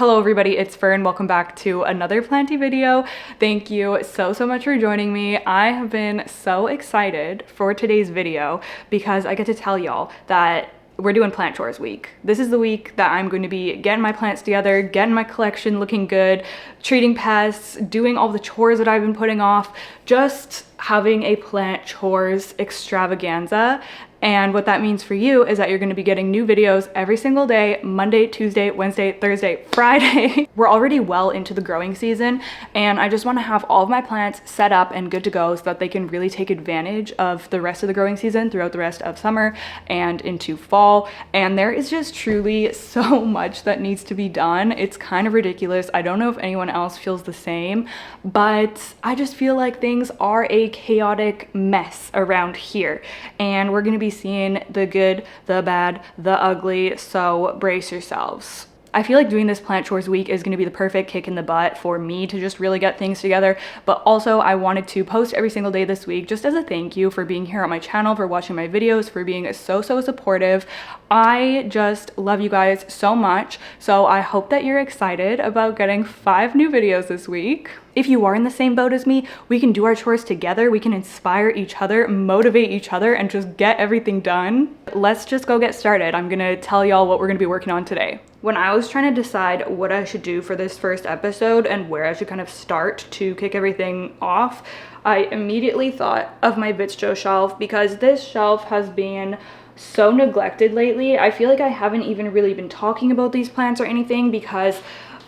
Hello everybody, it's Fern. Welcome back to another Planty video. Thank you so much for joining me. I have been so excited for today's video because I get to tell y'all that we're doing plant chores week. This is the week that I'm going to be getting my plants together, getting my collection looking good, treating pests, doing all the chores that I've been putting off, just having a plant chores extravaganza. And what that means for you is that you're gonna be getting new videos every single day, Monday, Tuesday, Wednesday, Thursday, Friday. We're already well into the growing season, and I just wanna have all of my plants set up and good to go so that they can really take advantage of the rest of the growing season throughout the rest of summer and into fall. And there is just truly so much that needs to be done. It's kind of ridiculous. I don't know if anyone else feels the same, but I just feel like things are a chaotic mess around here. And we're gonna be seeing the good, the bad, the ugly, so brace yourselves. I feel like doing this plant chores week is going to be the perfect kick in the butt for me to just really get things together, but also I wanted to post every single day this week just as a thank you for being here on my channel, for watching my videos, for being so supportive. I just love you guys so much, so I hope that you're excited about getting 5 new videos this week. If you are in the same boat as me, we can do our chores together, we can inspire each other, motivate each other, and just get everything done. Let's just go get started. I'm gonna tell y'all what we're gonna be working on today. When I was trying to decide what I should do for this first episode and where I should kind of start to kick everything off, I immediately thought of my Bitcho shelf because this shelf has been so neglected lately. I feel like I haven't even really been talking about these plants or anything because,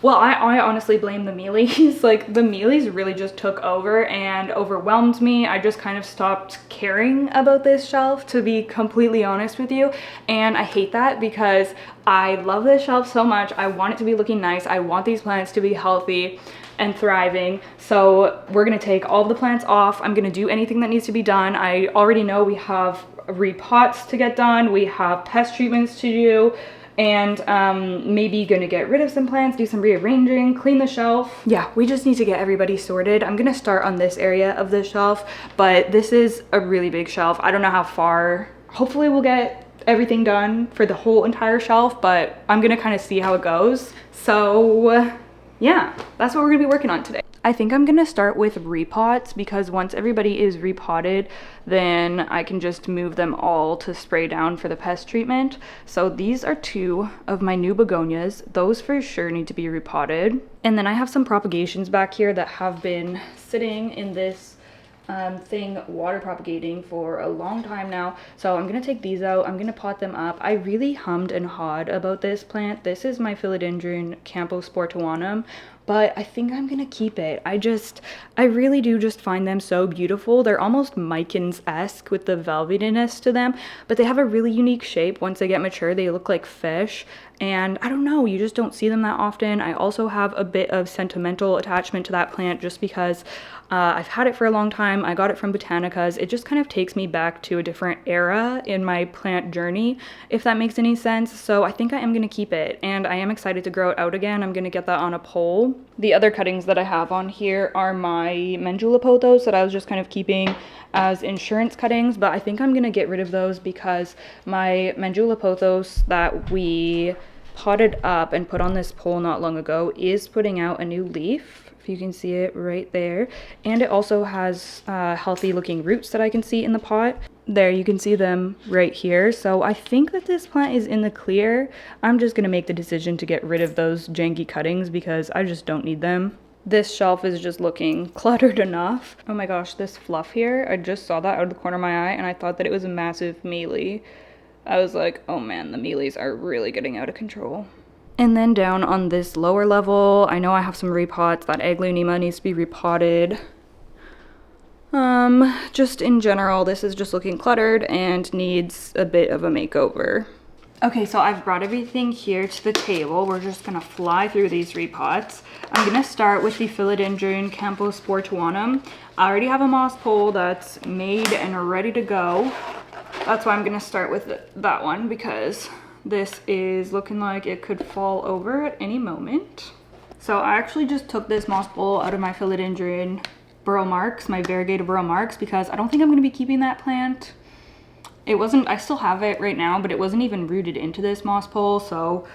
well, I honestly blame the mealies. Like, the mealies really just took over and overwhelmed me. I just kind of stopped caring about this shelf, to be completely honest with you. And I hate that because I love this shelf so much. I want it to be looking nice. I want these plants to be healthy and thriving. So we're gonna take all of the plants off. I'm gonna do anything that needs to be done. I already know we have repots to get done. We have pest treatments to do. And maybe gonna get rid of some plants, do some rearranging, clean the shelf. Yeah, we just need to get everybody sorted. I'm gonna start on this area of the shelf, but this is a really big shelf. I don't know how far. Hopefully we'll get everything done for the whole entire shelf, but I'm gonna kind of see how it goes. So yeah, that's what we're gonna be working on today. I think I'm gonna start with repots because once everybody is repotted, then I can just move them all to spray down for the pest treatment. So these are 2 of my new begonias. Those for sure need to be repotted. And then I have some propagations back here that have been sitting in this thing water propagating for a long time now. So I'm gonna take these out. I'm gonna pot them up. I really hummed and hawed about this plant. This is my philodendron camposportuanum, but I think I'm gonna keep it. I really do just find them so beautiful. They're almost Mycans-esque with the velvetiness to them, but they have a really unique shape. Once they get mature, they look like fish. And I don't know, you just don't see them that often. I also have a bit of sentimental attachment to that plant just because I've had it for a long time. I got it from Botanicas. It just kind of takes me back to a different era in my plant journey, if that makes any sense. So I think I am gonna keep it, and I am excited to grow it out again. I'm gonna get that on a pole. The other cuttings that I have on here are my Mandula pothos that I was just kind of keeping as insurance cuttings, but I think I'm gonna get rid of those because my Mandula pothos that we potted up and put on this pole not long ago is putting out a new leaf. If you can see it right there. And it also has healthy looking roots that I can see in the pot. There, you can see them right here. So I think that this plant is in the clear. I'm just gonna make the decision to get rid of those janky cuttings because I just don't need them. This shelf is just looking cluttered enough. Oh my gosh, this fluff here, I just saw that out of the corner of my eye and I thought that it was a massive mealy. I was like, oh man, the mealies are really getting out of control. And then down on this lower level, I know I have some repots. That Aglaonema needs to be repotted. Just in general, this is just looking cluttered and needs a bit of a makeover. Okay, so I've brought everything here to the table. We're just gonna fly through these repots. I'm gonna start with the philodendron camposportuanum. I already have a moss pole that's made and ready to go. That's why I'm gonna start with that one because this is looking like it could fall over at any moment. So I actually just took this moss pole out of my philodendron burrow marks, my variegated burrow marks, because I don't think I'm gonna be keeping that plant. It wasn't, I still have it right now, but it wasn't even rooted into this moss pole, so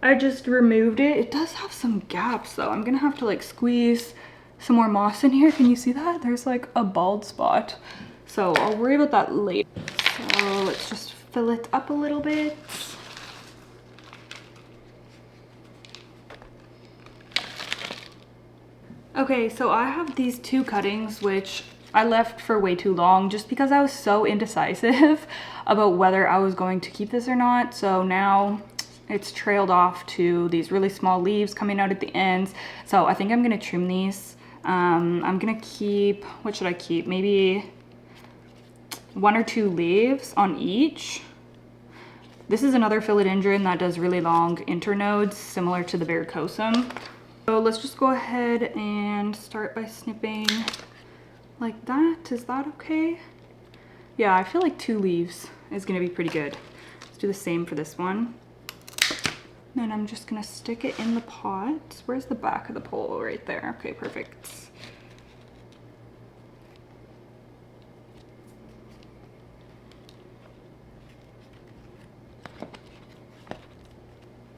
I just removed it. It does have some gaps though. I'm gonna have to like squeeze some more moss in here. Can you see that? There's like a bald spot. So I'll worry about that later. So let's just fill it up a little bit. Okay, so I have these two cuttings which I left for way too long just because I was so indecisive about whether I was going to keep this or not. So now it's trailed off to these really small leaves coming out at the ends. So I think I'm gonna trim these. I'm gonna keep, what should I keep? Maybe 1 or 2 leaves on each. This is another philodendron that does really long internodes, similar to the varicosum. So let's just go ahead and start by snipping like that. Is that okay? Yeah, I feel like 2 leaves is gonna be pretty good. Let's do the same for this one. Then I'm just gonna stick it in the pot. Where's the back of the pole? Right there. Okay, perfect.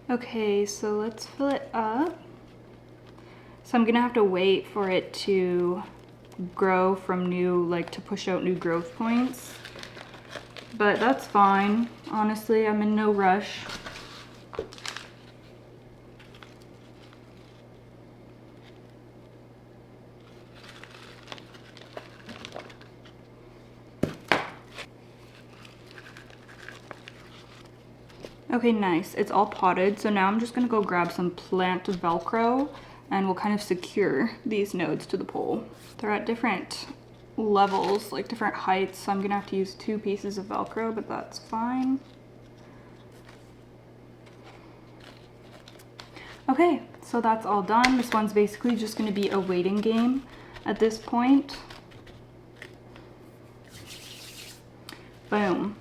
Okay, so let's fill it up. So I'm gonna have to wait for it to grow from new, like to push out new growth points. But that's fine. Honestly, I'm in no rush. Okay, nice. It's all potted. So now I'm just gonna go grab some plant Velcro and we'll kind of secure these nodes to the pole. They're at different levels, like different heights, so I'm gonna have to use 2 pieces of Velcro, but that's fine. Okay, so that's all done. This one's basically just gonna be a waiting game at this point. Boom.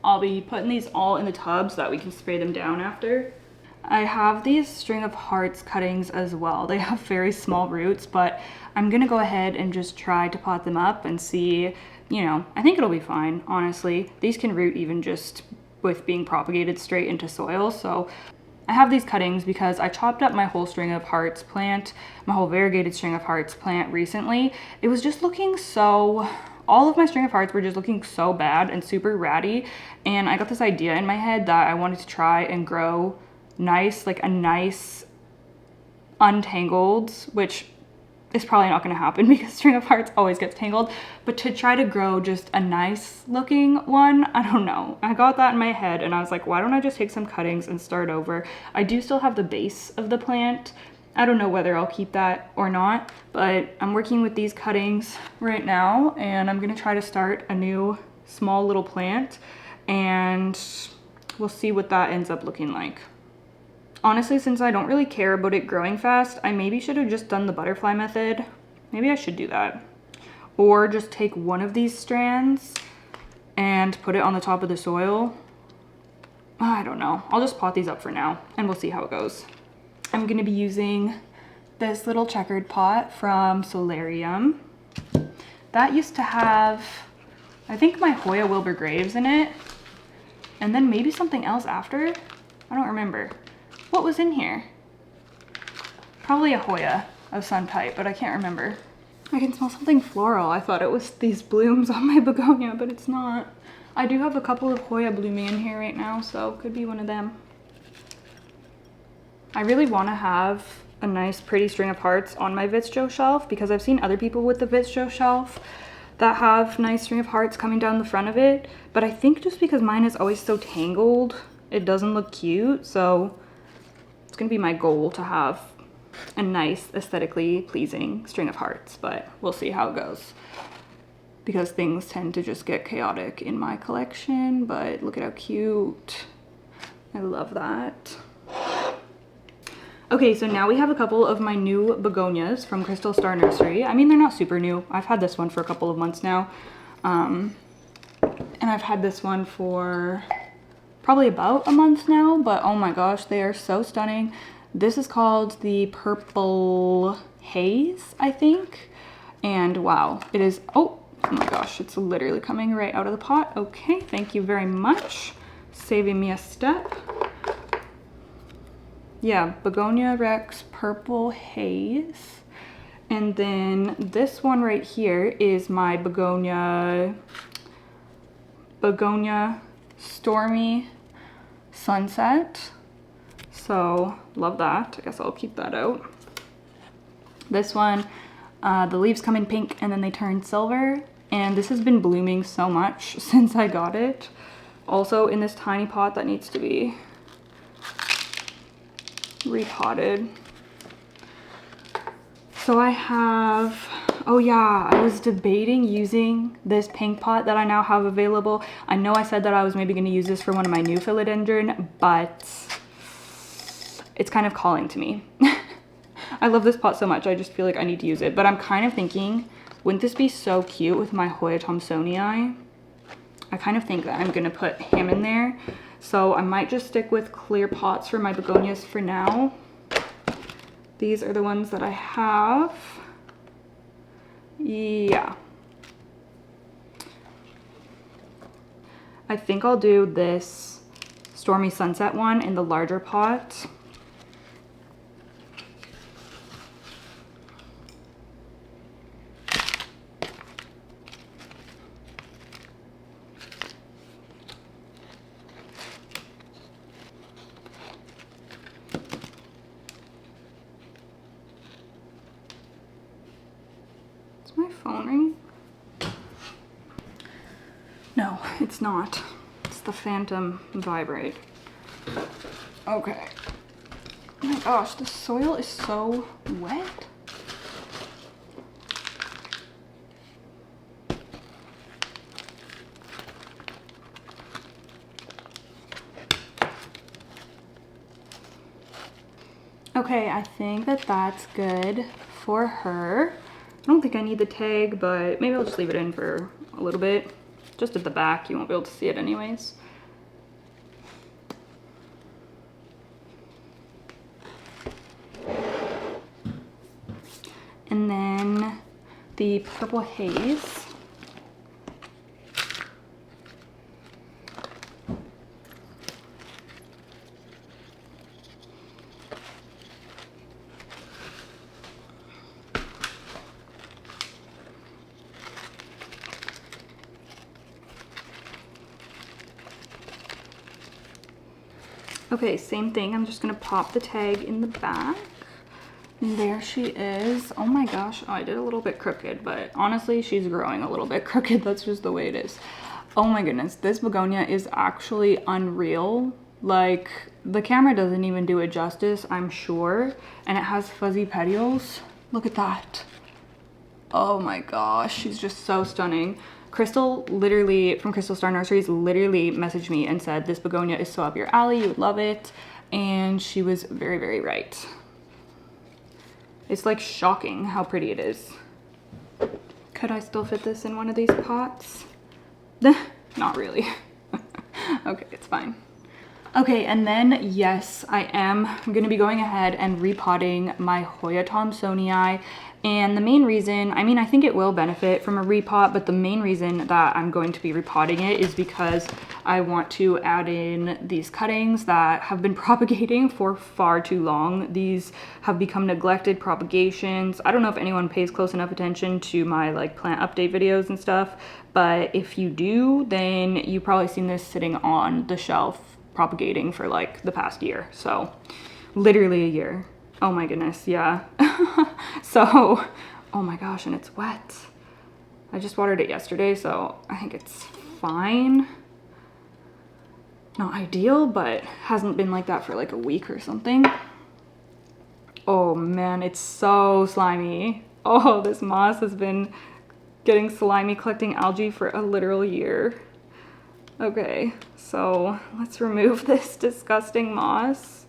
I'll be putting these all in the tub so that we can spray them down after. I have these string of hearts cuttings as well. They have very small roots, but I'm gonna go ahead and just try to pot them up and see, you know, I think it'll be fine, honestly. These can root even just with being propagated straight into soil. So I have these cuttings because I chopped up my whole string of hearts plant, my whole variegated string of hearts plant recently. It was just looking so, all of my string of hearts were just looking so bad and super ratty. And I got this idea in my head that I wanted to try and grow nice, like a nice untangled, which is probably not going to happen because string of hearts always gets tangled, but to try to grow just a nice looking one, I don't know. I got that in my head and I was like, why don't I just take some cuttings and start over? I do still have the base of the plant. I don't know whether I'll keep that or not, but I'm working with these cuttings right now and I'm going to try to start a new small little plant and we'll see what that ends up looking like. Honestly, since I don't really care about it growing fast, I maybe should have just done the butterfly method. Maybe I should do that. Or just take one of these strands and put it on the top of the soil. I don't know. I'll just pot these up for now and we'll see how it goes. I'm going to be using this little checkered pot from Solarium. That used to have, I think, my Hoya Wilbur Graves in it. And then maybe something else after. I don't remember. What was in here? Probably a Hoya of some type, but I can't remember. I can smell something floral. I thought it was these blooms on my begonia, but it's not. I do have a couple of Hoya blooming in here right now, so it could be one of them. I really want to have a nice pretty string of hearts on my Vitjo shelf because I've seen other people with the Vitjo shelf that have nice string of hearts coming down the front of it, but I think just because mine is always so tangled, it doesn't look cute, so it's gonna be my goal to have a nice, aesthetically pleasing string of hearts, but we'll see how it goes because things tend to just get chaotic in my collection, but look at how cute. I love that. Okay, so now we have a couple of my new begonias from Crystal Star Nursery. I mean, they're not super new. I've had this one for a couple of months now. And I've had this one for probably about a month now, but oh my gosh, they are so stunning. This is called the Purple Haze, I think. And wow, it is, oh my gosh, it's literally coming right out of the pot. Okay, thank you very much. Saving me a step. yeah, Begonia Rex Purple Haze. And then this one right here is my Begonia Stormy Sunset. So love that. I guess I'll keep that out. This one, the leaves come in pink and then they turn silver. And this has been blooming so much since I got it. Also in this tiny pot that needs to be repotted. So I have, oh yeah, I was debating using this pink pot that I now have available. I know I said that I was maybe going to use this for one of my new philodendron, but it's kind of calling to me. I love this pot so much, I just feel like I need to use it. But I'm kind of thinking, wouldn't this be so cute with my Hoya Thomsonii? I kind of think that I'm gonna put him in there. So I might just stick with clear pots for my begonias for now. These are the ones that I have. Yeah. I think I'll do this Stormy Sunset one in the larger pot. My phone ringing? No, it's not. It's the phantom vibrate. Okay. Oh my gosh, the soil is so wet. Okay, I think that that's good for her. I don't think I need the tag, but maybe I'll just leave it in for a little bit. Just at the back, you won't be able to see it anyways. And then the Purple Haze. Okay, same thing. I'm just gonna pop the tag in the back. And there she is. Oh my gosh. Oh, I did a little bit crooked, but honestly, she's growing a little bit crooked. That's just the way it is. Oh my goodness. This begonia is actually unreal. Like, the camera doesn't even do it justice, I'm sure. And it has fuzzy petioles. Look at that. Oh my gosh. She's just so stunning. Crystal literally, from Crystal Star Nurseries, literally messaged me and said, this begonia is so up your alley, you would love it. And she was very, very right. It's like shocking how pretty it is. Could I still fit this in one of these pots? Not really. Okay, it's fine. Okay, and then yes, I am gonna be going ahead and repotting my Hoya Thomsonii. And the main reason, I mean, I think it will benefit from a repot, but the main reason that I'm going to be repotting it is because I want to add in these cuttings that have been propagating for far too long. These have become neglected propagations. I don't know if anyone pays close enough attention to my like plant update videos and stuff, but if you do, then you've probably seen this sitting on the shelf propagating for like the past year. So literally a year. Oh my goodness, yeah. So, oh my gosh, and it's wet. I just watered it yesterday, so I think it's fine. Not ideal, but hasn't been like that for like a week or something. Oh man, it's so slimy. Oh, this moss has been getting slimy collecting algae for a literal year. Okay, so let's remove this disgusting moss.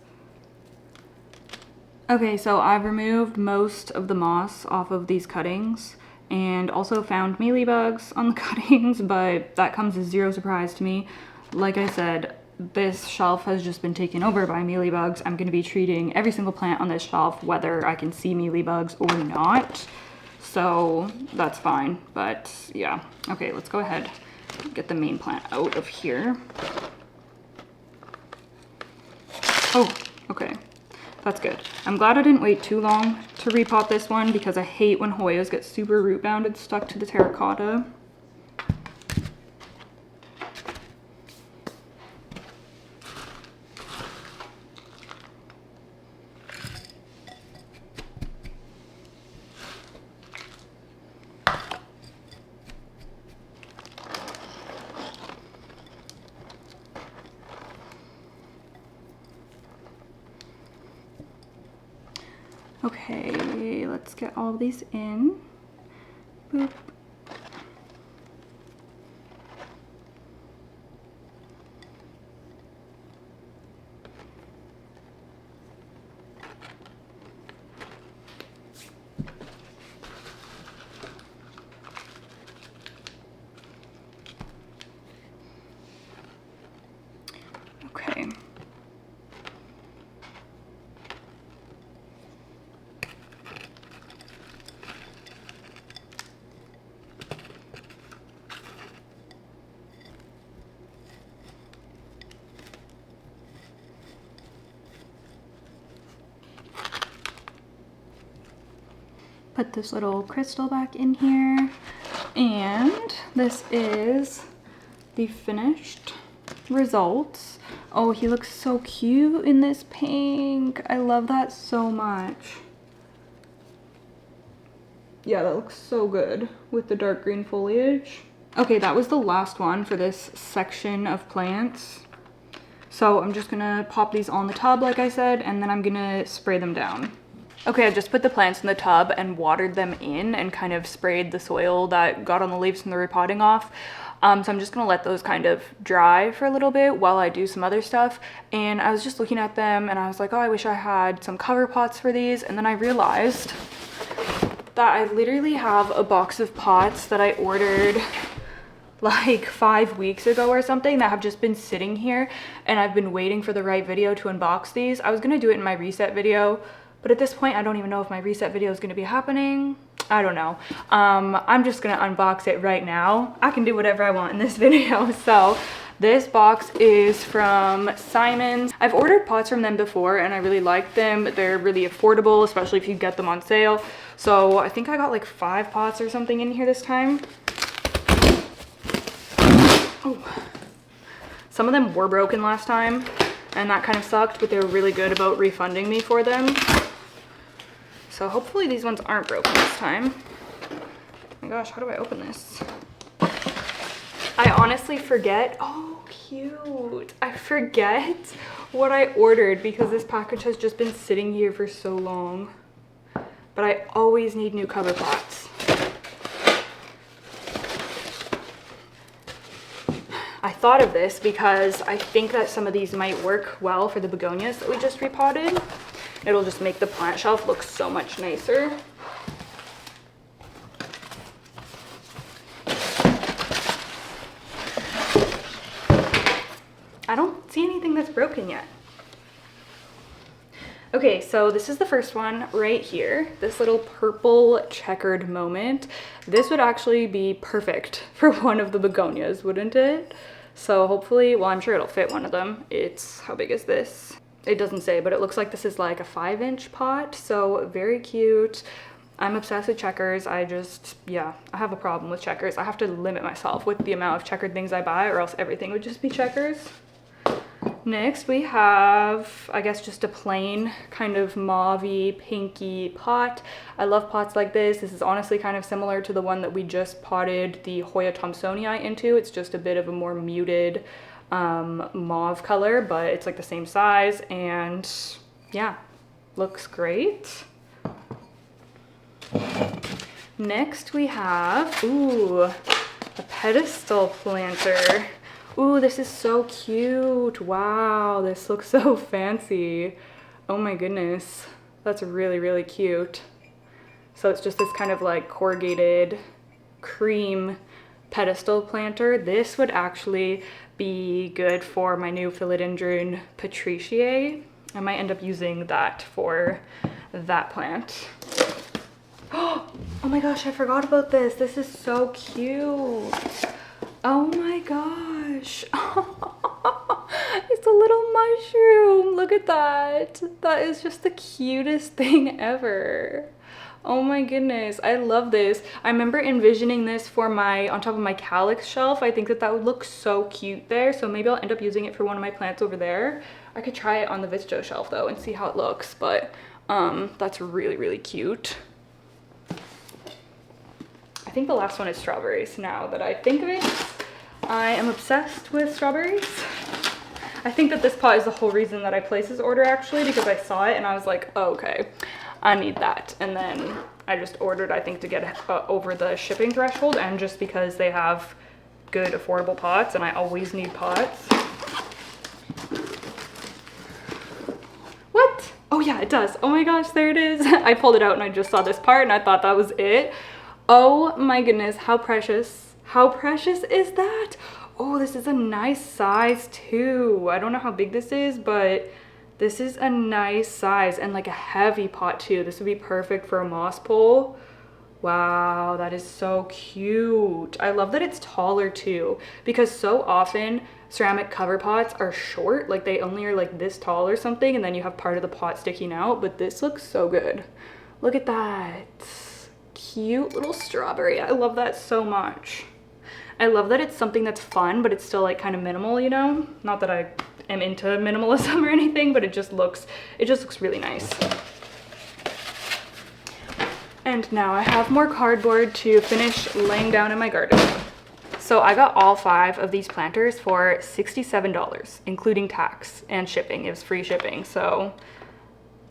Okay, so I've removed most of the moss off of these cuttings and also found mealybugs on the cuttings, but that comes as zero surprise to me. Like I said, this shelf has just been taken over by mealybugs. I'm gonna be treating every single plant on this shelf whether I can see mealybugs or not. So that's fine, but yeah. Okay, let's go ahead and get the main plant out of here. Oh, okay. That's good. I'm glad I didn't wait too long to repot this one because I hate when Hoyas get super root bound and stuck to the terracotta. Okay, let's get all these in. Boop. Okay. Put this little crystal back in here, and this is the finished results. Oh, he looks so cute in this pink. I love that so much. Yeah, that looks so good with the dark green foliage. Okay, that was the last one for this section of plants. So I'm just gonna pop these on the tub like I said, and then I'm gonna spray them down. Okay, I just put the plants in the tub and watered them in and kind of sprayed the soil that got on the leaves from the repotting off. So I'm just gonna let those kind of dry for a little bit while I do some other stuff. And I was just looking at them and I was like, oh, I wish I had some cover pots for these. And then I realized that I literally have a box of pots that I ordered like 5 weeks ago or something that have just been sitting here, and I've been waiting for the right video to unbox these. I was gonna do it in my reset video, but at this point I don't even know if my reset video is gonna be happening. I don't know. I'm just gonna unbox it right now. I can do whatever I want in this video. So this box is from Simon's. I've ordered pots from them before and I really like them. They're really affordable, especially if you get them on sale. So I think I got like 5 pots or something in here this time. Oh. Some of them were broken last time and that kind of sucked, but they were really good about refunding me for them. So hopefully these ones aren't broken this time. Oh my gosh, how do I open this? I honestly forget. Oh, cute. I forget what I ordered because this package has just been sitting here for so long. But I always need new cover pots. I thought of this because I think that some of these might work well for the begonias that we just repotted. It'll just make the plant shelf look so much nicer. I don't see anything that's broken yet. Okay, so this is the first one right here. This little purple checkered moment. This would actually be perfect for one of the begonias, wouldn't it? So hopefully, well, I'm sure it'll fit one of them. It's, how big is this? It doesn't say, but it looks like this is like a 5-inch pot. So very cute. I'm obsessed with checkers. I have a problem with checkers. I have to limit myself with the amount of checkered things I buy or else everything would just be checkers. Next we have, I guess, just a plain kind of mauve-y, pinky pot. I love pots like this. This is honestly kind of similar to the one that we just potted the Hoya Thomsonii into. It's just a bit of a more muted mauve color, but it's like the same size and yeah, looks great. Next we have, ooh, a pedestal planter. Ooh, this is so cute. Wow, this looks so fancy. Oh my goodness, that's really, really cute. So it's just this kind of like corrugated cream pedestal planter. This would actually be good for my new philodendron patriciae. I might end up using that for that plant. Oh my gosh, I forgot about this. This is so cute. Oh my gosh. It's a little mushroom. Look at that. That is just the cutest thing ever. Oh my goodness, I love this. I remember envisioning this for on top of my calyx shelf. I think that would look so cute there. So maybe I'll end up using it for one of my plants over there. I could try it on the Visto shelf though and see how it looks, but that's really, really cute. I think the last one is strawberries now that I think of it. I am obsessed with strawberries. I think that this pot is the whole reason that I placed this order actually, because I saw it and I was like, oh, okay, I need that. And then I just ordered, I think, to get over the shipping threshold, and just because they have good affordable pots and I always need pots. What? Oh yeah, it does. Oh my gosh, there it is. I pulled it out and I just saw this part and I thought that was it. Oh my goodness, how precious. How precious is that? Oh, this is a nice size too. I don't know how big this is, but this is a nice size and like a heavy pot too. This would be perfect for a moss pole. Wow, that is so cute. I love that it's taller too, because so often ceramic cover pots are short, like they only are like this tall or something, and then you have part of the pot sticking out, but this looks so good. Look at that. Cute little strawberry. I love that so much. I love that it's something that's fun, but it's still like kind of minimal, you know? Not that I am into minimalism or anything, but it just looks really nice. And now I have more cardboard to finish laying down in my garden. So I got all 5 of these planters for $67, including tax and shipping. It was free shipping, so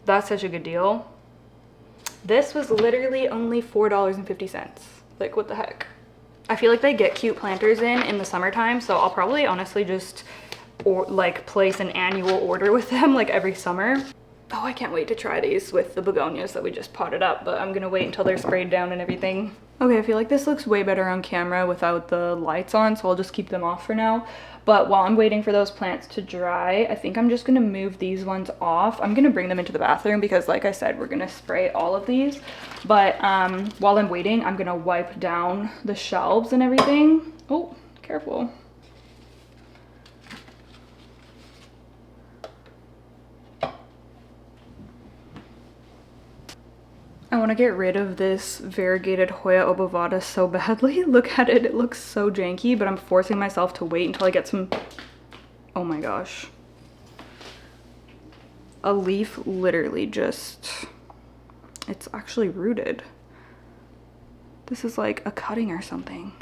that's such a good deal. This was literally only $4.50. Like, what the heck? I feel like they get cute planters in the summertime, so I'll probably honestly just place an annual order with them like every summer. Oh, I can't wait to try these with the begonias that we just potted up, but I'm gonna wait until they're sprayed down and everything. Okay, I feel like this looks way better on camera without the lights on, so I'll just keep them off for now. But while I'm waiting for those plants to dry, I think I'm just gonna move these ones off. I'm gonna bring them into the bathroom because, like I said, we're gonna spray all of these. But while I'm waiting, I'm gonna wipe down the shelves and everything. Oh, careful. I want to get rid of this variegated Hoya obovata so badly. Look at it, it looks so janky, but I'm forcing myself to wait until I get some. Oh my gosh. A leaf literally just, it's actually rooted. This is like a cutting or something.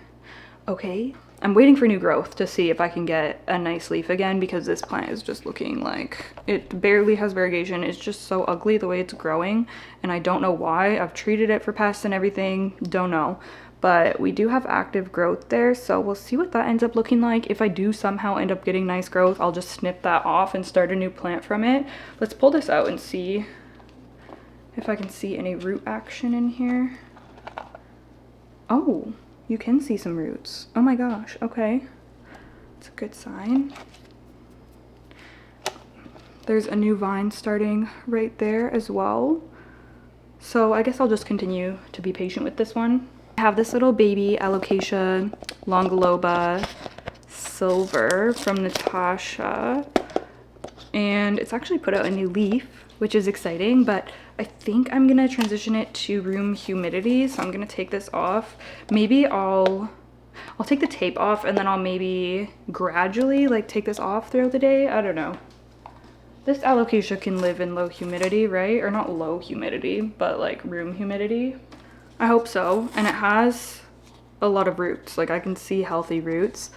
Okay. I'm waiting for new growth to see if I can get a nice leaf again, because this plant is just looking like it barely has variegation. It's just so ugly the way it's growing, and I don't know why. I've treated it for pests and everything, don't know. But we do have active growth there, so we'll see what that ends up looking like. If I do somehow end up getting nice growth, I'll just snip that off and start a new plant from it. Let's pull this out and see if I can see any root action in here. Oh. You can see some roots. Oh my gosh, okay. It's a good sign. There's a new vine starting right there as well. So I guess I'll just continue to be patient with this one. I have this little baby Alocasia longiloba silver from Natasha. And it's actually put out a new leaf, which is exciting, but I think I'm gonna transition it to room humidity. So I'm gonna take this off. Maybe I'll take the tape off, and then I'll maybe gradually like take this off throughout the day. I don't know. This alocasia can live in low humidity, right? Or not low humidity, but like room humidity. I hope so. And it has a lot of roots. Like I can see healthy roots,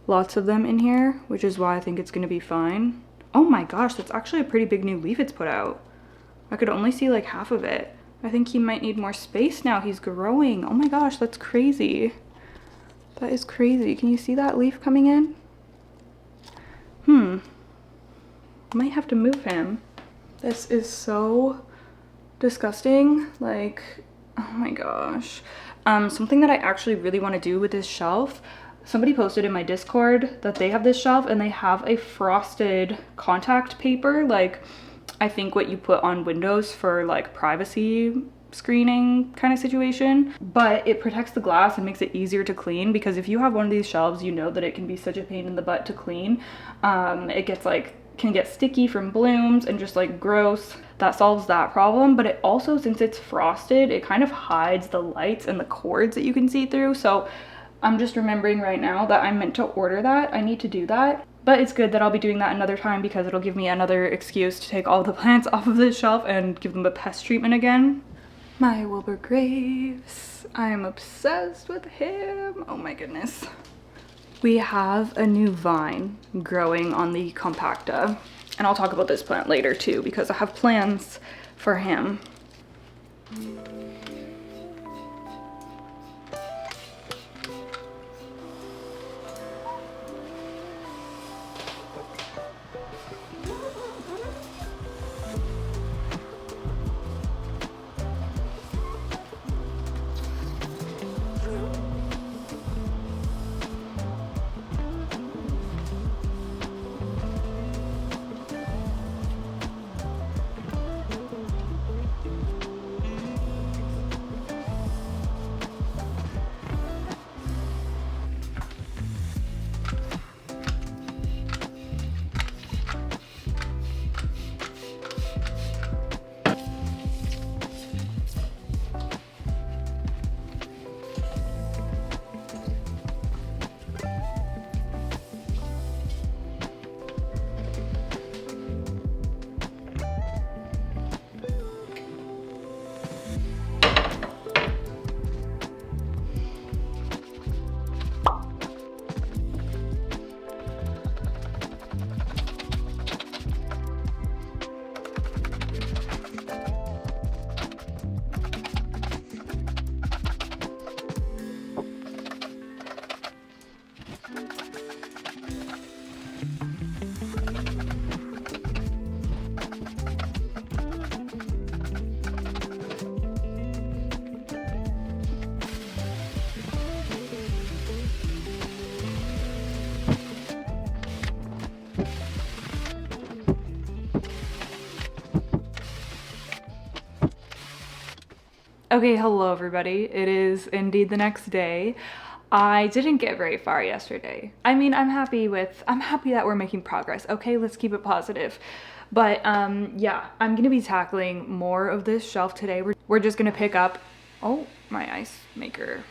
lots of them in here, which is why I think it's gonna be fine. Oh my gosh, that's actually a pretty big new leaf it's put out. I could only see like half of it. I think he might need more space now. He's growing. Oh my gosh, that's crazy. That is crazy. Can you see that leaf coming in? Might have to move him. This is so disgusting. Like, oh my gosh. Something that I actually really want to do with this shelf, somebody posted in my Discord that they have this shelf and they have a frosted contact paper, like I think what you put on windows for like privacy screening kind of situation, but it protects the glass and makes it easier to clean, because if you have one of these shelves, you know that it can be such a pain in the butt to clean. It gets like can get sticky from blooms and just like gross. That solves that problem, but it also, since it's frosted, it kind of hides the lights and the cords that you can see through. So I'm just remembering right now that I meant to order that. I need to do that. But it's good that I'll be doing that another time because it'll give me another excuse to take all the plants off of this shelf and give them a pest treatment again. My Wilbur Graves. I am obsessed with him. Oh my goodness. We have a new vine growing on the compacta. And I'll talk about this plant later too because I have plans for him. Okay, hello everybody. It is indeed the next day. I didn't get very far yesterday. I mean, I'm happy that we're making progress. Okay, let's keep it positive. But yeah, I'm gonna be tackling more of this shelf today. We're just gonna pick up, oh, my ice maker.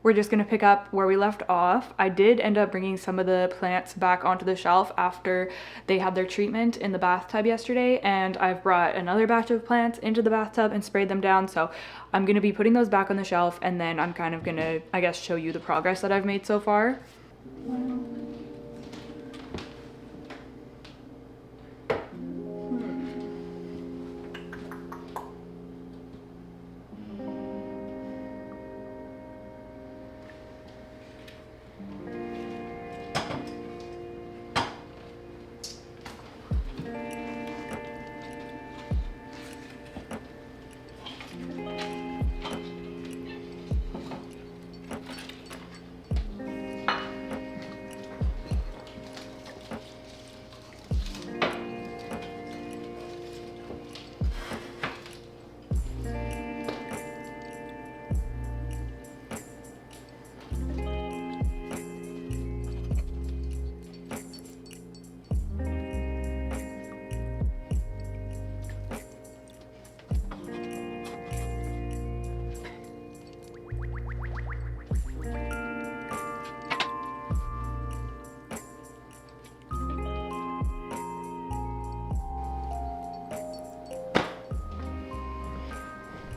We're just gonna pick up where we left off. I did end up bringing some of the plants back onto the shelf after they had their treatment in the bathtub yesterday, and I've brought another batch of plants into the bathtub and sprayed them down. So I'm gonna be putting those back on the shelf, and then I'm kind of gonna, I guess, show you the progress that I've made so far.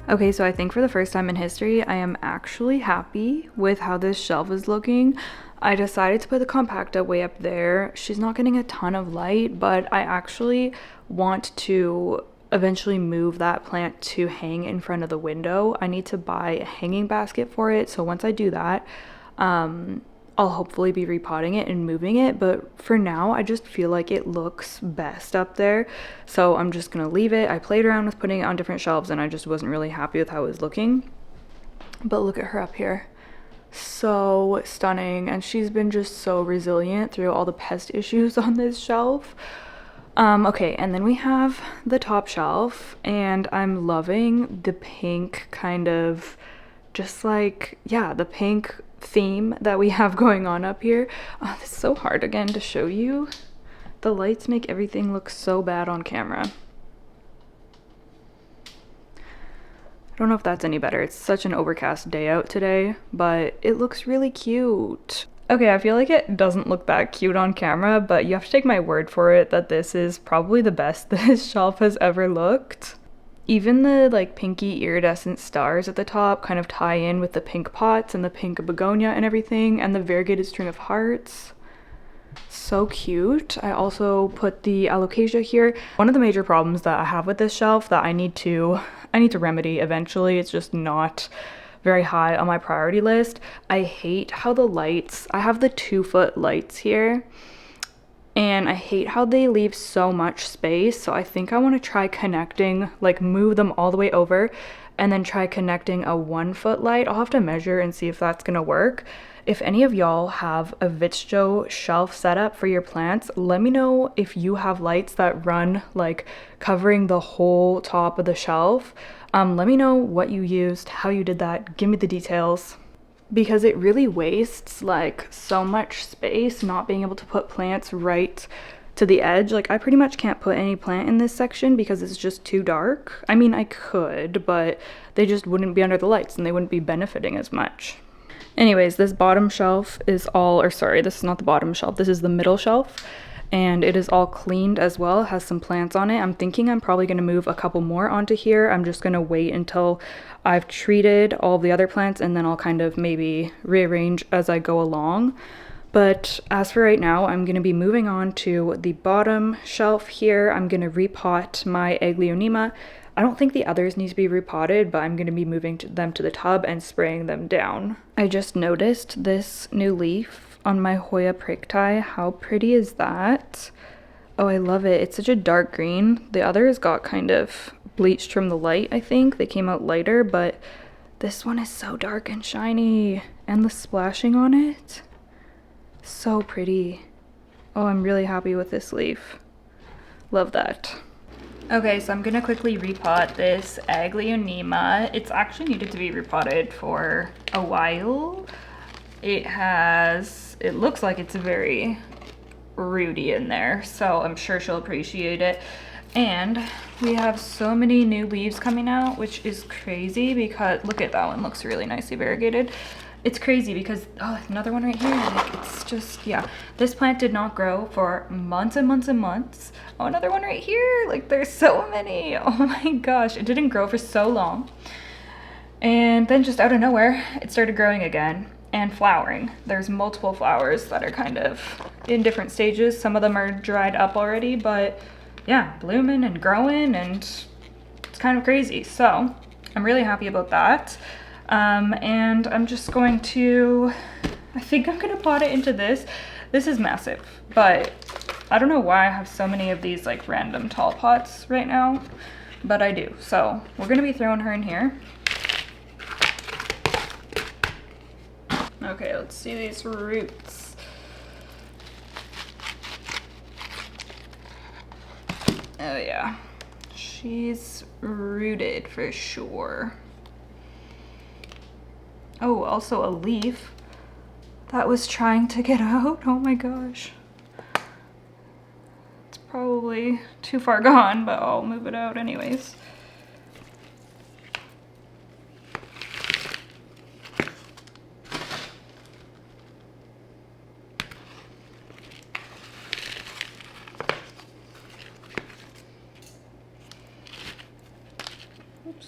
Okay, so I think for the first time in history, I am actually happy with how this shelf is looking. I decided to put the compacta way up there. She's not getting a ton of light, but I actually want to eventually move that plant to hang in front of the window. I need to buy a hanging basket for it, so once I do that, I'll hopefully be repotting it and moving it, but for now I just feel like it looks best up there, so I'm just gonna leave it. I played around with putting it on different shelves and I just wasn't really happy with how it was looking, but look at her up here. So stunning, and she's been just so resilient through all the pest issues on this shelf. Okay, and then we have the top shelf, and I'm loving the pink kind of, just like, yeah, the pink theme that we have going on up here. Oh, it's so hard again to show you The lights make everything look so bad on camera. I don't know if that's any better. It's such an overcast day out today, but it looks really cute. Okay, I feel like it doesn't look that cute on camera, but you have to take my word for it that this is probably the best this shelf has ever looked. Even the like pinky iridescent stars at the top kind of tie in with the pink pots and the pink begonia and everything, and the variegated string of hearts. So cute. I also put the alocasia here. One of the major problems that I have with this shelf that I need to remedy eventually, it's just not very high on my priority list. I hate how the lights, I have the 2-foot lights here, and I hate how they leave so much space. So I think I want to try connecting, like move them all the way over and then try connecting a 1-foot light. I'll have to measure and see if that's gonna work. If any of y'all have a Vitcho shelf setup for your plants, let me know if you have lights that run like covering the whole top of the shelf. Let me know what you used, how you did that, give me the details. Because it really wastes like so much space not being able to put plants right to the edge. Like I pretty much can't put any plant in this section because it's just too dark. I mean, I could, but they just wouldn't be under the lights and they wouldn't be benefiting as much. Anyways, this bottom shelf is all, or sorry, this is not the bottom shelf, this is the middle shelf, and it is all cleaned as well. It has some plants on it. I'm thinking I'm probably going to move a couple more onto here. I'm just going to wait until I've treated all the other plants, and then I'll kind of maybe rearrange as I go along. But as for right now, I'm going to be moving on to the bottom shelf here. I'm going to repot my Aglaonema. I don't think the others need to be repotted, but I'm going to be moving them to the tub and spraying them down. I just noticed this new leaf on my Hoya Thomsonii. How pretty is that? Oh, I love it. It's such a dark green. The others got kind of bleached from the light, I think. They came out lighter, but this one is so dark and shiny. And the splashing on it, so pretty. Oh, I'm really happy with this leaf. Love that. Okay, so I'm gonna quickly repot this Aglaonema. It's actually needed to be repotted for a while. It looks like it's very rooty in there, so I'm sure she'll appreciate it. And we have so many new leaves coming out, which is crazy because look at that one, looks really nicely variegated. It's crazy because, oh, another one right here, like it's just, yeah. This plant did not grow for months and months and months. Oh, another one right here, like there's so many. Oh my gosh, it didn't grow for so long. And then just out of nowhere, it started growing again and flowering. There's multiple flowers that are kind of in different stages. Some of them are dried up already, but yeah, blooming and growing, and it's kind of crazy. So I'm really happy about that. And I'm just going to, I think I'm gonna pot it into this. This is massive, but I don't know why I have so many of these like random tall pots right now, but I do. So we're gonna be throwing her in here. Okay, let's see these roots. Oh yeah, she's rooted for sure. Oh, also a leaf that was trying to get out. Oh my gosh. It's probably too far gone, but I'll move it out anyways. Oops.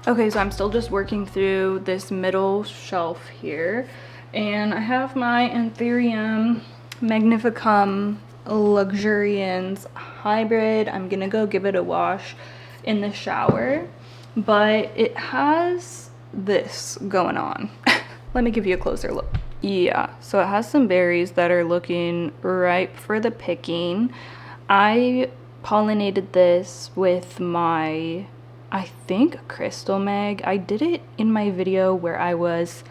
Okay, so I'm still just working through this middle shelf here, and I have my Anthurium Magnificum Luxurians hybrid. I'm gonna go give it a wash in the shower, but it has this going on. Let me give you a closer look. Yeah, so it has some berries that are looking ripe for the picking. I pollinated this with my, I think, crystal mag. I did it in my video where I was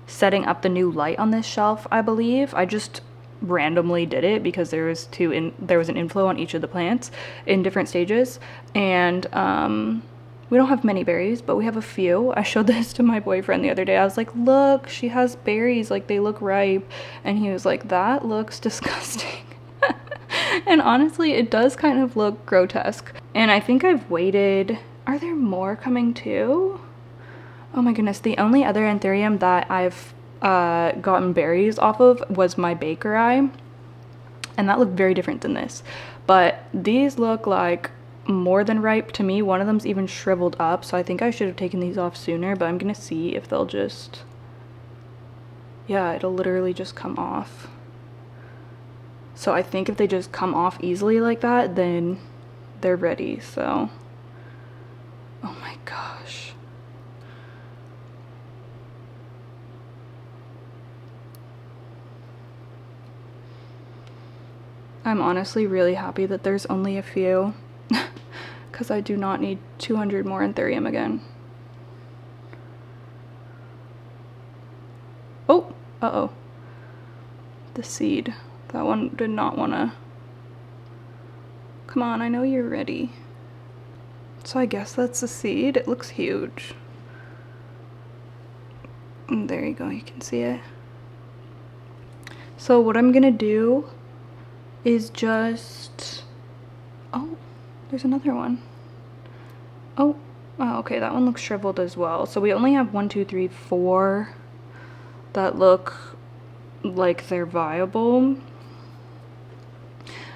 setting up the new light on this shelf, I believe. I just randomly did it because there was an inflow on each of the plants in different stages, and we don't have many berries, but we have a few. I showed this to my boyfriend the other day. I was like, look, she has berries, like they look ripe, and he was like, that looks disgusting. And honestly, it does kind of look grotesque. And I think I've waited. Are there more coming too? Oh my goodness, the only other anthurium that I've gotten berries off of was my baker eye, and that looked very different than this. But these look like more than ripe to me. One of them's even shriveled up, so I think I should have taken these off sooner, but I'm gonna see if they'll just, yeah, it'll literally just come off. So I think if they just come off easily like that, then they're ready. So, oh my gosh. I'm honestly really happy that there's only a few, because I do not need 200 more anthurium again. Oh, uh-oh. The seed. That one did not want to. Come on, I know you're ready. So I guess that's the seed. It looks huge. And there you go, you can see it. So what I'm gonna do is just, oh, there's another one. Oh, okay, that one looks shriveled as well. So we only have 1, 2, 3, 4 that look like they're viable.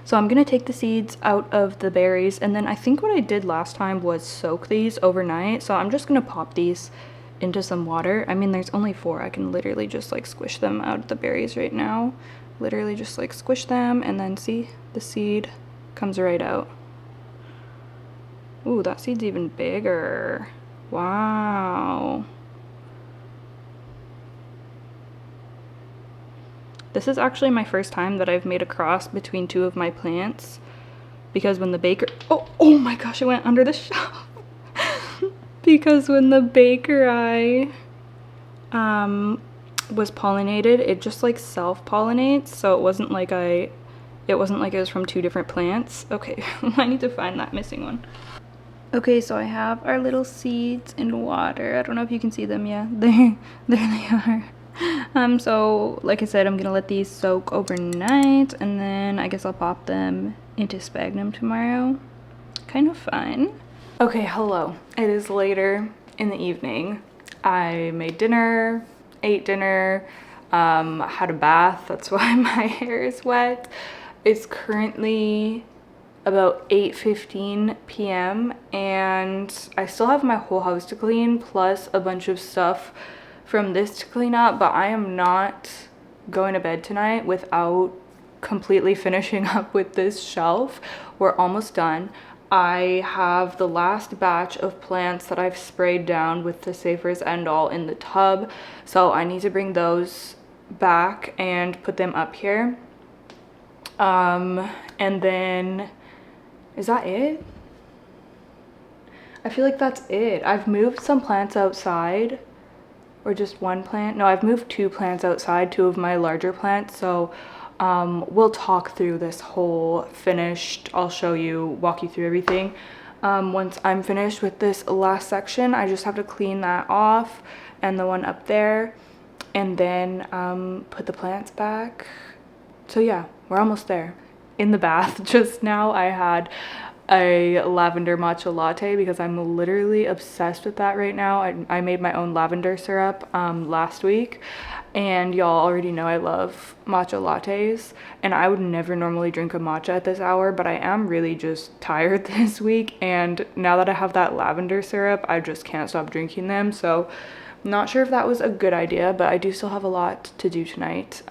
So I'm gonna take the seeds out of the berries, and then I think what I did last time was soak these overnight. So I'm just gonna pop these into some water. I mean, there's only 4. I can literally just like squish them out of the berries right now. Literally just like squish them, and then see, the seed comes right out. Ooh, that seed's even bigger. Wow. This is actually my first time that I've made a cross between 2 of my plants, because when the baker, oh my gosh, it went under the shelf. Because when the baker eye was pollinated, it just like self-pollinates, so it wasn't like it was from 2 different plants. Okay, I need to find that missing one. Okay, so I have our little seeds in water. I don't know if you can see them. Yeah, there they are. So like I said, I'm gonna let these soak overnight, and then I guess I'll pop them into sphagnum tomorrow. Kind of fun. Okay, hello. It is later in the evening. I made dinner, ate dinner, had a bath. That's why my hair is wet. It's currently about 8:15 p.m. and I still have my whole house to clean, plus a bunch of stuff from this to clean up, but I am not going to bed tonight without completely finishing up with this shelf. We're almost done. I have the last batch of plants that I've sprayed down with the Safer's End All in the tub, so I need to bring those back and put them up here. And then, is that it? I feel like that's it. I've moved some plants outside, or just one plant. No, I've moved 2 plants outside, 2 of my larger plants. So we'll talk through this whole finished, I'll show you, walk you through everything. Once I'm finished with this last section, I just have to clean that off, and the one up there, and then put the plants back. So yeah, we're almost there. In the bath just now, I had a lavender matcha latte because I'm literally obsessed with that right now. I made my own lavender syrup last week, and y'all already know I love matcha lattes, and I would never normally drink a matcha at this hour, but I am really just tired this week, and now that I have that lavender syrup, I just can't stop drinking them. So not sure if that was a good idea, but I do still have a lot to do tonight.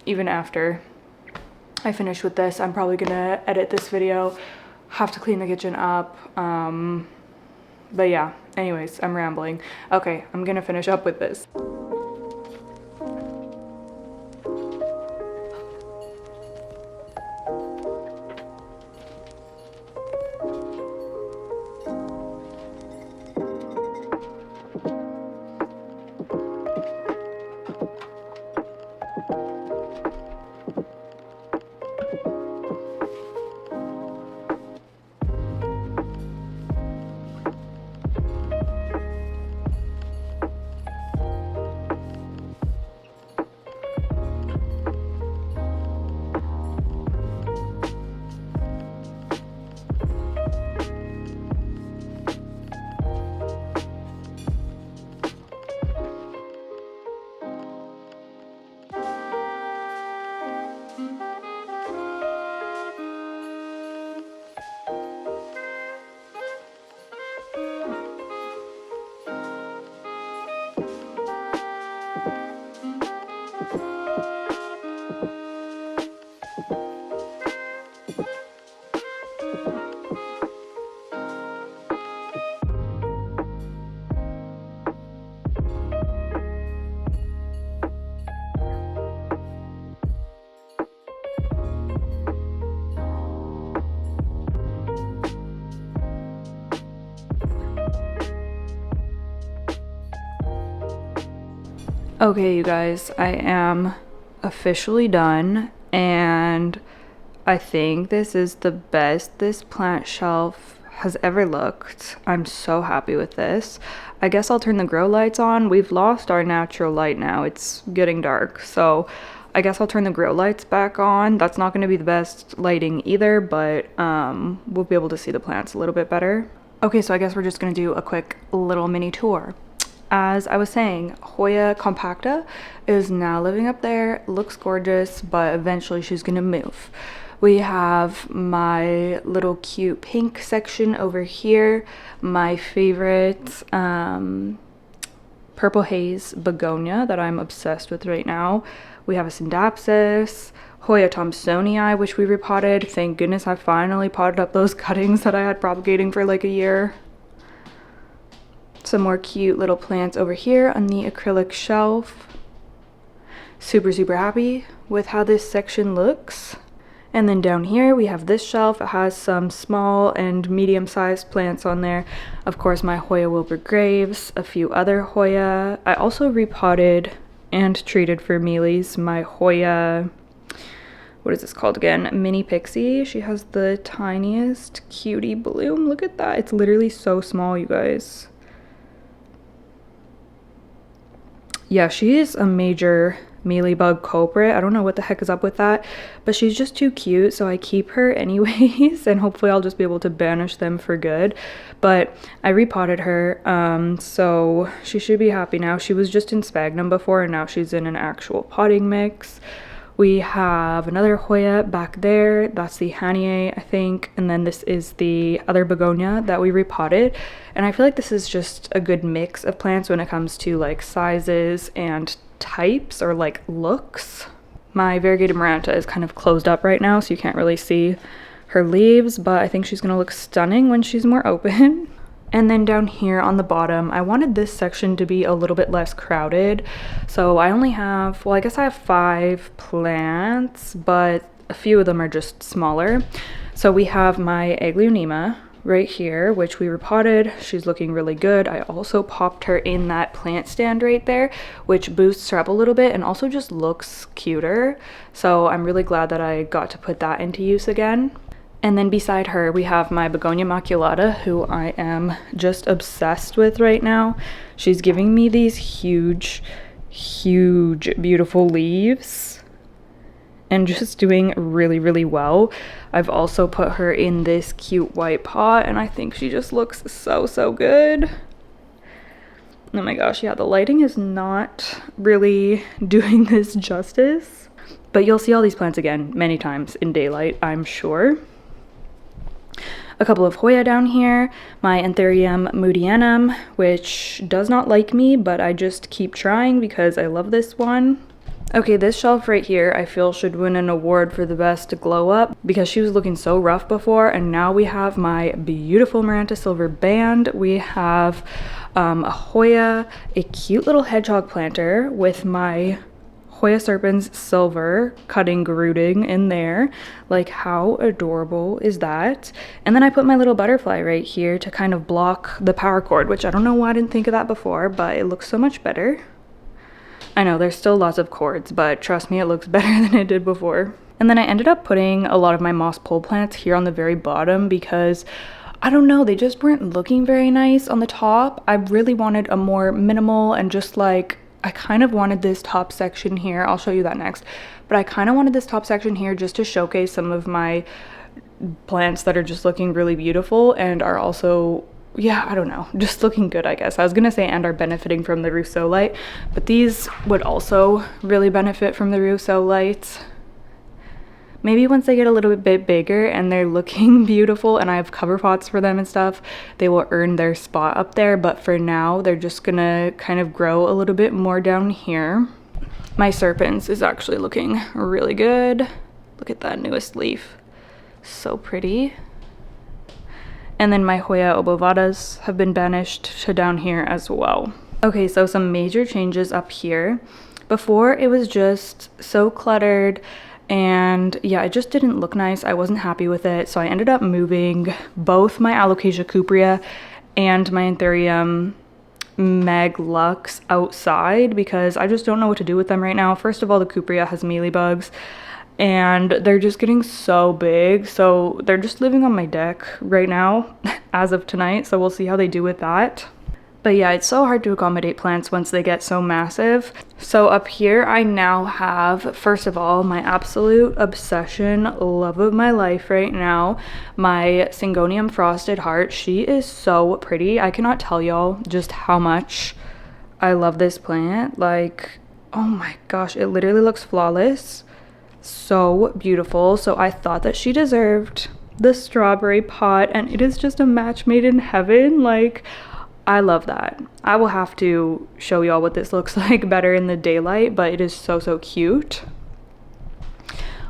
Even after I finish with this, I'm probably gonna edit this video, have to clean the kitchen up, but yeah, anyways, I'm rambling. Okay, I'm gonna finish up with this. Okay, you guys, I am officially done, and I think this is the best this plant shelf has ever looked. I'm so happy with this. I guess I'll turn the grow lights on. We've lost our natural light now. It's getting dark, so I guess I'll turn the grow lights back on. That's not going to be the best lighting either, but we'll be able to see the plants a little bit better. Okay, so I guess we're just going to do a quick little mini tour. As I was saying, Hoya compacta is now living up there, looks gorgeous, but eventually she's gonna move. We have my little cute pink section over here, my favorite purple haze begonia that I'm obsessed with right now. We have a syndapsis, Hoya Thomsonii, which we repotted. Thank goodness I finally potted up those cuttings that I had propagating for like a year. Some more cute little plants over here on the acrylic shelf. Super happy with how this section looks. And then down here we have this shelf. It has some small and medium-sized plants on there. Of course, my Hoya Wilbur Graves, a few other Hoya. I also repotted and treated for mealies my Hoya, what is this called again? Mini Pixie. She has the tiniest cutie bloom. Look at that. It's literally so small, you guys. Yeah, she is a major mealybug culprit. I don't know what the heck is up with that, but she's just too cute, so I keep her anyways, and hopefully I'll just be able to banish them for good. But I repotted her, so she should be happy now. She was just in sphagnum before, and now she's in an actual potting mix. We have another Hoya back there. That's the Hanier, I think. And then this is the other begonia that we repotted. And I feel like this is just a good mix of plants when it comes to like sizes and types or like looks. My variegated maranta is kind of closed up right now, so you can't really see her leaves, but I think she's gonna look stunning when she's more open. And then down here on the bottom, I wanted this section to be a little bit less crowded. So I only have, well, I guess I have 5 plants, but a few of them are just smaller. So we have my aglaonema right here, which we repotted. She's looking really good. I also popped her in that plant stand right there, which boosts her up a little bit and also just looks cuter. So I'm really glad that I got to put that into use again. And then beside her, we have my begonia maculata, who I am just obsessed with right now. She's giving me these huge, beautiful leaves. and just doing really, really well. I've also put her in this cute white pot, and I think she just looks so, so good. Oh my gosh, yeah, the lighting is not really doing this justice, but you'll see all these plants again many times in daylight, I'm sure. A couple of Hoya down here, my anthurium moodianum, which does not like me, but I just keep trying because I love this one. Okay, this shelf right here I feel should win an award for the best glow up because she was looking so rough before, and now we have my beautiful Maranta silver band. We have a Hoya, a cute little hedgehog planter with my Hoya serpens silver cutting rooting in there. Like, how adorable is that? And then I put my little butterfly right here to kind of block the power cord, which I don't know why I didn't think of that before, but it looks so much better. I know there's still lots of cords, but trust me, it looks better than it did before. And then I ended up putting a lot of my moss pole plants here on the very bottom because I don't know, they just weren't looking very nice on the top. I really wanted a more minimal and just like, I kind of wanted this top section here. I'll show you that next. But I kind of wanted this top section here just to showcase some of my plants that are just looking really beautiful and are also, yeah, I don't know, just looking good, I guess. I was gonna say and are benefiting from the Rousseau light, but these would also really benefit from the Rousseau lights. Maybe once they get a little bit bigger and they're looking beautiful and I have cover pots for them and stuff, they will earn their spot up there. But for now, they're just gonna kind of grow a little bit more down here. My serpents is actually looking really good. Look at that newest leaf. So pretty. And then my Hoya obovadas have been banished to down here as well. Okay, so some major changes up here. Before, it was just so cluttered, and yeah, it just didn't look nice. I wasn't happy with it, so I ended up moving both my Alocasia cuprea and my anthurium Meg Lux outside because I just don't know what to do with them right now. First of all, the cuprea has mealybugs, and they're just getting so big, so they're just living on my deck right now as of tonight, so we'll see how they do with that. But yeah, it's so hard to accommodate plants once they get so massive. So up here I now have, first of all, my absolute obsession, love of my life right now, my Syngonium Frosted Heart. She is so pretty. I cannot tell y'all just how much I love this plant. Like, oh my gosh, it literally looks flawless. So beautiful. So I thought that she deserved the strawberry pot, and it is just a match made in heaven. Like, I love that. I will have to show y'all what this looks like better in the daylight, but it is so, so cute.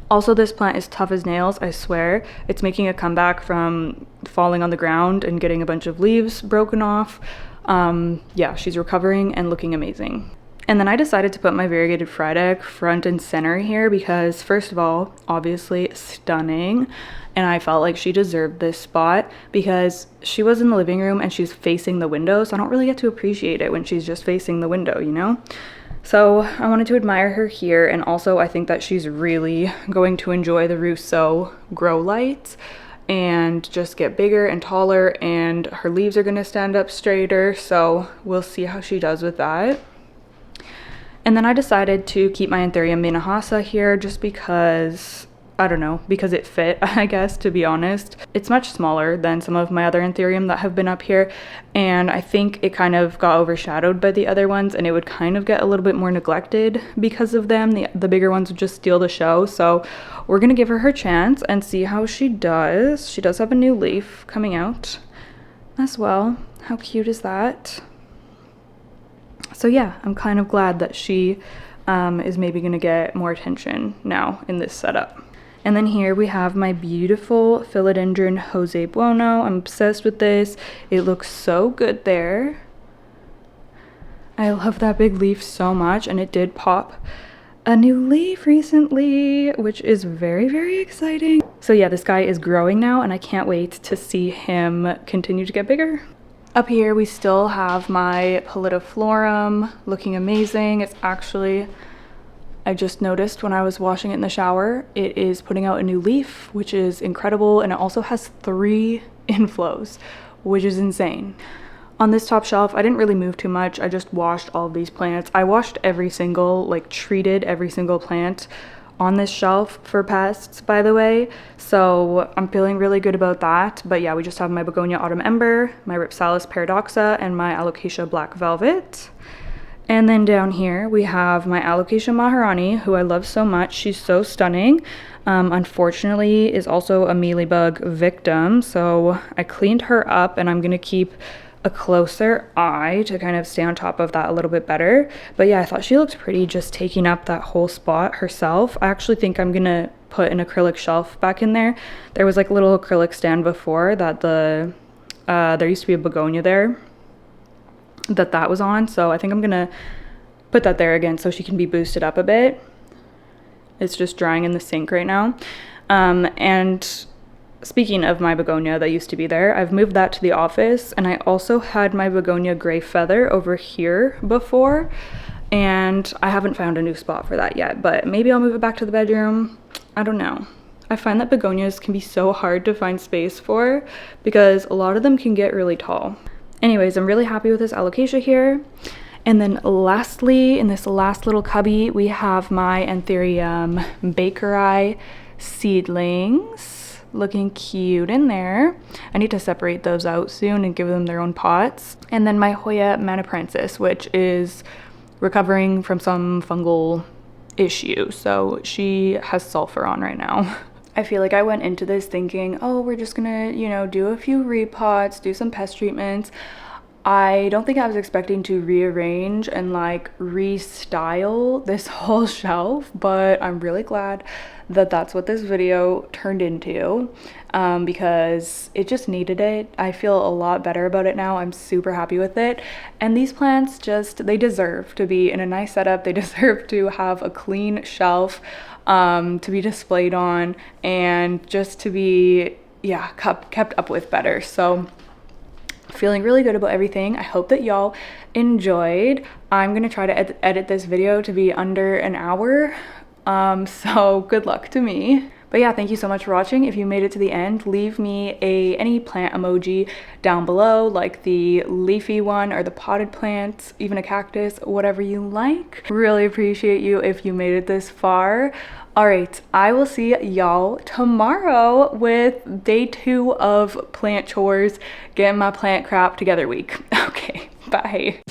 Also, this plant is tough as nails, I swear. It's making a comeback from falling on the ground and getting a bunch of leaves broken off. Yeah, she's recovering and looking amazing. And then I decided to put my variegated Friedeck front and center here because, first of all, obviously stunning. And I felt like she deserved this spot because she was in the living room and she's facing the window, so I don't really get to appreciate it when she's just facing the window, you know? So I wanted to admire her here, and also I think that she's really going to enjoy the Rousseau grow lights and just get bigger and taller, and her leaves are gonna stand up straighter, so we'll see how she does with that. And then I decided to keep my Anthurium Minahasa here just because, I don't know, because it fit, I guess, to be honest. It's much smaller than some of my other Anthurium that have been up here, and I think it kind of got overshadowed by the other ones, and it would kind of get a little bit more neglected because of them. The bigger ones would just steal the show, so we're gonna give her chance and see how she does. She does have a new leaf coming out as well. How cute is that? So yeah, I'm kind of glad that she is maybe gonna get more attention now in this setup. And then here we have my beautiful Philodendron Jose Buono. I'm obsessed with this. It looks so good there. I love that big leaf so much, and it did pop a new leaf recently, which is very, very exciting. So yeah, this guy is growing now, and I can't wait to see him continue to get bigger. Up here, we still have my Pallidiflorum looking amazing. It's actually, I just noticed when I was washing it in the shower, it is putting out a new leaf, which is incredible. And it also has 3 inflows, which is insane. On this top shelf, I didn't really move too much. I just washed all of these plants. I washed every single, like treated every single plant on this shelf for pests, by the way, so I'm feeling really good about that. But yeah, we just have my begonia autumn ember, my ripsalis paradoxa, and my alocasia black velvet. And then down here we have my alocasia maharani, who I love so much. She's so stunning. Unfortunately is also a mealybug victim, so I cleaned her up, and I'm gonna keep a closer eye to kind of stay on top of that a little bit better. But yeah, I thought she looked pretty just taking up that whole spot herself. I actually think I'm gonna put an acrylic shelf back in there. There was like a little acrylic stand before that there used to be a begonia there that was on, so I think I'm gonna put that there again so she can be boosted up a bit. It's just drying in the sink right now. And speaking of my begonia that used to be there, I've moved that to the office, and I also had my begonia gray feather over here before, and I haven't found a new spot for that yet, but maybe I'll move it back to the bedroom. I don't know. I find that begonias can be so hard to find space for because a lot of them can get really tall. Anyways, I'm really happy with this alocasia here. And then lastly, in this last little cubby, we have my anthurium bakeri seedlings. Looking cute in there. I need to separate those out soon and give them their own pots. And then my Hoya manaprensis, which is recovering from some fungal issue. So she has sulfur on right now. I feel like I went into this thinking, oh, we're just gonna, you know, do a few repots, do some pest treatments. I don't think I was expecting to rearrange and like restyle this whole shelf, but I'm really glad that that's what this video turned into, because it just needed it. I feel a lot better about it now. I'm super happy with it. And these plants they deserve to be in a nice setup. They deserve to have a clean shelf to be displayed on and just to be, yeah, kept up with better. So feeling really good about everything. I hope that y'all enjoyed. I'm gonna try to edit this video to be under an hour, so good luck to me. But yeah, thank you so much for watching. If you made it to the end, leave me any plant emoji down below, like the leafy one or the potted plants, even a cactus, whatever you like. Really appreciate you if you made it this far. All right, I will see y'all tomorrow with day 2 of plant chores, getting my plant crap together week. Okay, bye.